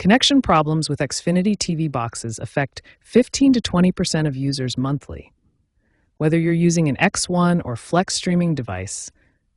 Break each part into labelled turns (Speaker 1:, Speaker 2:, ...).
Speaker 1: Connection problems with Xfinity TV boxes affect 15 to 20% of users monthly. Whether you're using an X1 or Flex streaming device,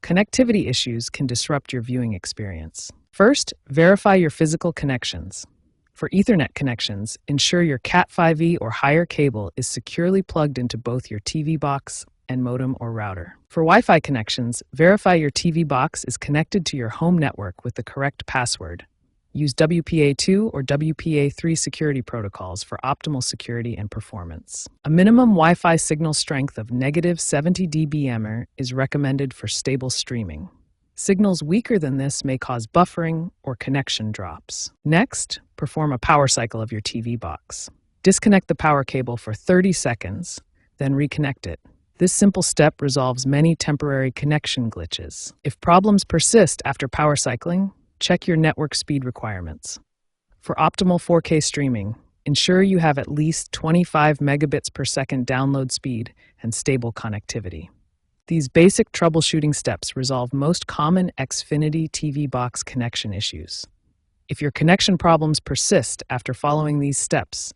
Speaker 1: connectivity issues can disrupt your viewing experience. First, verify your physical connections. For Ethernet connections, ensure your Cat5e or higher cable is securely plugged into both your TV box and modem or router. For Wi-Fi connections, verify your TV box is connected to your home network with the correct password. Use WPA2 or WPA3 security protocols for optimal security and performance. A minimum Wi-Fi signal strength of -70 dBm is recommended for stable streaming. Signals weaker than this may cause buffering or connection drops. Next, perform a power cycle of your TV box. Disconnect the power cable for 30 seconds, then reconnect it. This simple step resolves many temporary connection glitches. If problems persist after power cycling, check your network speed requirements. For optimal 4K streaming, ensure you have at least 25 megabits per second download speed and stable connectivity. These basic troubleshooting steps resolve most common Xfinity TV box connection issues. If your connection problems persist after following these steps,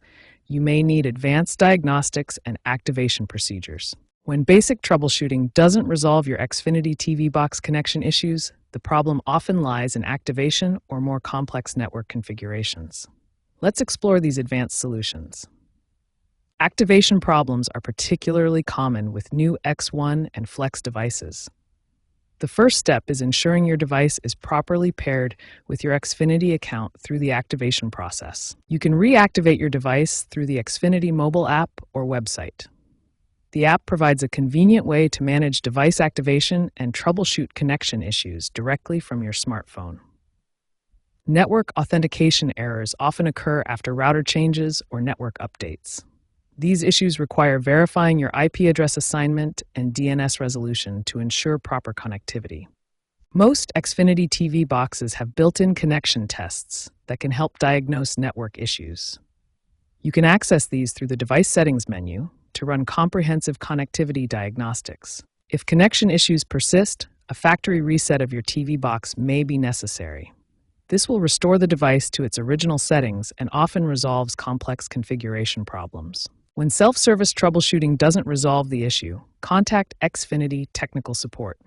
Speaker 1: you may need advanced diagnostics and activation procedures. When basic troubleshooting doesn't resolve your Xfinity TV box connection issues, the problem often lies in activation or more complex network configurations. Let's explore these advanced solutions. Activation problems are particularly common with new X1 and Flex devices. The first step is ensuring your device is properly paired with your Xfinity account through the activation process. You can reactivate your device through the Xfinity mobile app or website. The app provides a convenient way to manage device activation and troubleshoot connection issues directly from your smartphone. Network authentication errors often occur after router changes or network updates. These issues require verifying your IP address assignment and DNS resolution to ensure proper connectivity. Most Xfinity TV boxes have built-in connection tests that can help diagnose network issues. You can access these through the device settings menu to run comprehensive connectivity diagnostics. If connection issues persist, a factory reset of your TV box may be necessary. This will restore the device to its original settings and often resolves complex configuration problems. When self-service troubleshooting doesn't resolve the issue, contact Xfinity technical support.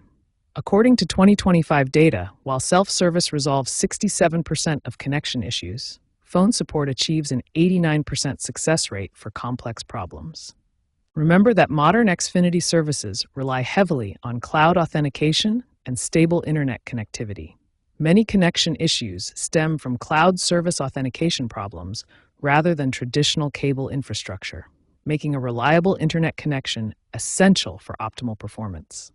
Speaker 1: According to 2025 data, while self-service resolves 67% of connection issues, phone support achieves an 89% success rate for complex problems. Remember that modern Xfinity services rely heavily on cloud authentication and stable internet connectivity. Many connection issues stem from cloud service authentication problems rather than traditional cable infrastructure, making a reliable internet connection essential for optimal performance.